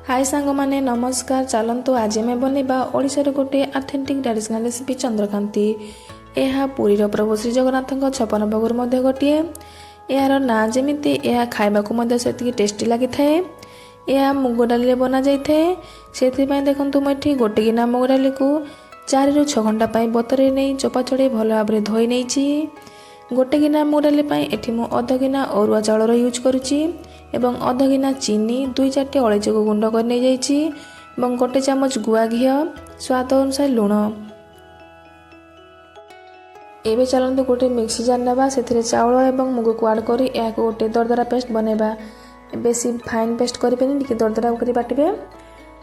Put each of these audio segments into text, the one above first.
हाय सांग माने नमस्कार। चलतु आज आम बनवा ओडिशार गोटे ऑथेंटिक ट्रेडिशनल रेसिपी चंद्रकांति। यह पुरीर प्रभु श्री जगन्नाथ छप्पन भोगर मध्य गोटे। यार ना जमीती यह खाइबा से टेस्टी लगी थाए। यह मुग डाली बना जाए से देखु मुझे गोटे गिना मुग डाली को 4 ରୁ 6 घंटा बतरे नहीं चोपा छड़े भल भाव में धोई नहीं। गोटे गिना मुग डाली एठी मु अध गिना अरुआ चाउल यूज करुच्ची एवं अध गिना चीनी 2-4 अलैची को गुंड कर नहीं जाइए एवं गोटे चामच गुआ घी स्वाद अनुसार लुण। एबे चलते गोटे मिक्सी जार ना से चाउल एवं मुग को आड कर गोटे दरदरा पेस्ट बनवा। बेसी फाइन पेस्ट करें टी दरदरा कर बाटे।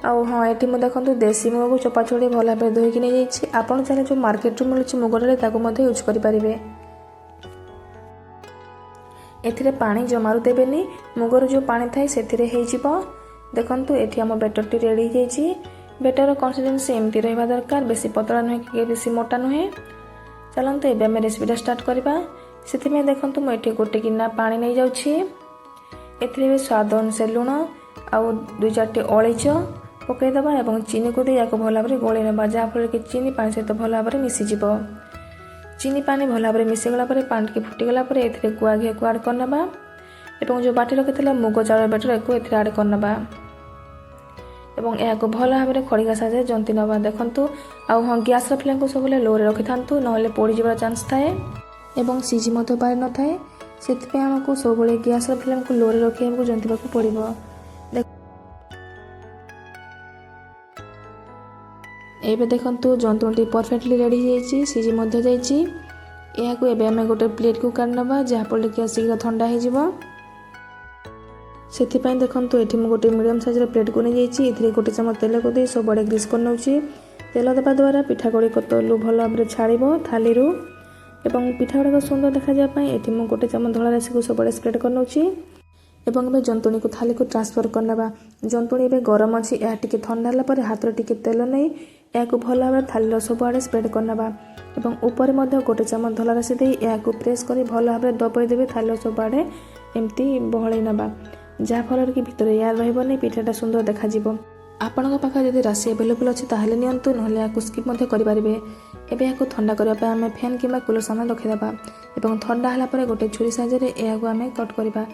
आउ हाँ ये देखो देसी मुग को चोपा छोड़ी भल भाव धोईक नहीं जाइए। आपड़ चाहिए जो मार्केट रू मिलूँ मुग डाली यूज करेंगे। एथिरे पानी जमारू देबेनी मुगर जो पानी थाए सेथिरे हेजिबो। देखंतु एठी हम बैटर टी रेडी हेजी। बैटर कंसिस्टेंसी एमती रहबा दरकार, बेसी पतला नुहे कि बेसी मोटा नुहे। चलंतु एबे हम रेसिपीटा स्टार्ट करबा। सेथि में देखंतु म एठी गोटे गिना पानी नै जाउछि। एथिरे स्वाद अनुसार लुण आउ 2-4 अलैच पकई दबा एवं चीनी को दे याको भल भाव गोळै नबा, जा फल कि चीनी पानी सहित भल भाव मिसी जिवो। चीनी पानी भल भाव मिसीगला पानी टी फुटीगला ए गुआ घी को आड करना एवं जो बाटी रखी मुग चाउल बैटर को ए आड करना एवं यह भल भाव में खड़िका साजे जंती नवा। देखंतु आउ हाँ गैस फ्लेम को सब लो रे रखि थांतु नहले पोड़ी जबार चांस थाए एवं सीझी मतो पारि न थाए। सेति हमको सब गैस फ्लेम को लो रे रखि हमको जंतीबा को पड़िबो। एबे देखंतु जंतुटी परफेक्टली रेडी हो सीझी मध्य जाइए। यह एबे आम गोटे प्लेट को काढ़ नवा जहाँफल कि शीघ्र ठंडा हो। सेथिपाई देखंतु एठी मु गोटे मीडियम साइज प्लेट को नहीं जाइए। एथिरे गोटे चामच तेल को दे सब बड़े ग्रीस कर नउछि। तेल देवा द्वारा पिठा गुड़िक तलू भल भाव में छाड़ब थाली रू एवं पिठा गुड़िक सुंदर देखा एठी मु गोटे चामच धला राशि को सब बड़े स्प्रेड कर नउछि एवं एबे जंतुणी को थाली को ट्रांसफर करना। जंतुणी एबे गरम अच्छी यह टिके ठंडा होला पर हाथ रे टिके तेल नहीं या भल भाव में थाली सब आड़े स्प्रेड करना एवं ऊपर गोटे चामच धला राशि दे या प्रेस कर भल भाव में दबाई देवे थाली सब आड़े एमती बहल नवा, जहाँफल कि भितर यार रही पिठाटा सुंदर देखा आपण पाखे जब राशि एभेलेबल अच्छी ताहले नियंतु नहले या स्किप करेंगे। एबे या ठंडा करने आम फैन कि कूलर सामने रखीदा एवं ठंडा है गोटे छुरी साइज आम कट करवा।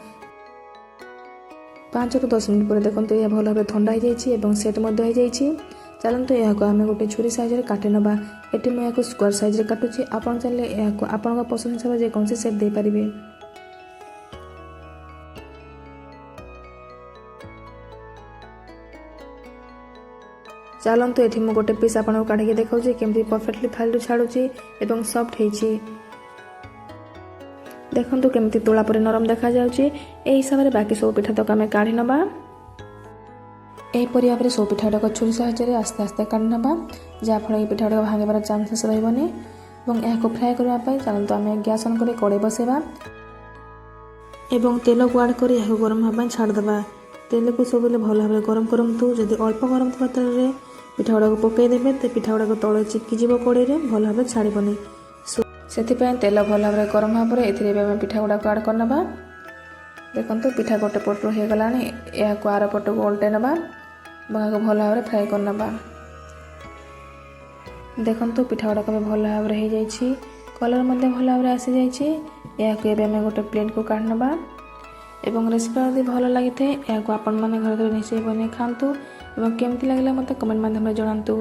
5 ରୁ 10 मिनट पर देखो यह भल भाव ठंडा हो जाए सेट हो जाए। चलते यह आम गोटे छुरी साइज काटि नवा। ये मुझे स्क्वायर साइज काटुची। आप चाहिए आपण पसंद हिसाब से जेकोसी सेप दे पारिबे। चलते ये मुझे गोटे पीस आपको काढ़ी देखा केमती परफेक्टली थाली छाड़ुची एवं सॉफ्ट होइची। देखंतु केमती तोला पर नरम देखा जाउची। ए हिसाब से बाकी सब पिठा तक आम काढ़ी नवा। यहीपरि भाव में सब पिठा गुड़ाक छुरी साहाय्य आस्ते आस्ते काढ़ी नवा, जहाँफल पिठा गुड़ाक भांगार चांसेस रही और यह फ्राए करने। चलते आम गैस ऑन कर कड़े बसेबा एवं तेल को आड कर यह गरम होगा छाड़देवा। तेल को सब भल भाव गरम करतु। जदि अल्प गरम थी तेल में पिठा गुड़ाक पकईदेवे तो पिठा गुड़ाक तले चिपकी कड़े भल भाव छाड़बनी। से तेल भल भाव में गरम भाव में पिठा गुड़ाक आड करना। देखो पिठा गोटे पट हो गला या आर पट को उल्टे नवा भल भाव में फ्राए करना। देखो पिठा गुड़ाक भल भाव में हो जाइए, कलर भल भाव में आसी जाइए। यह गोटे प्लेट को काढ़ नवा एवं रेसिपी यदि भल लगी थे या आपण मैंने घर निश्चय बन खातु और केमती लगे मत कमेंट माध्यम जनातु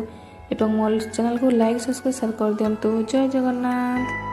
एवं मो चैनल को लाइक सब्सक्राइब शेयर कर दिंतु। जय जगन्नाथ।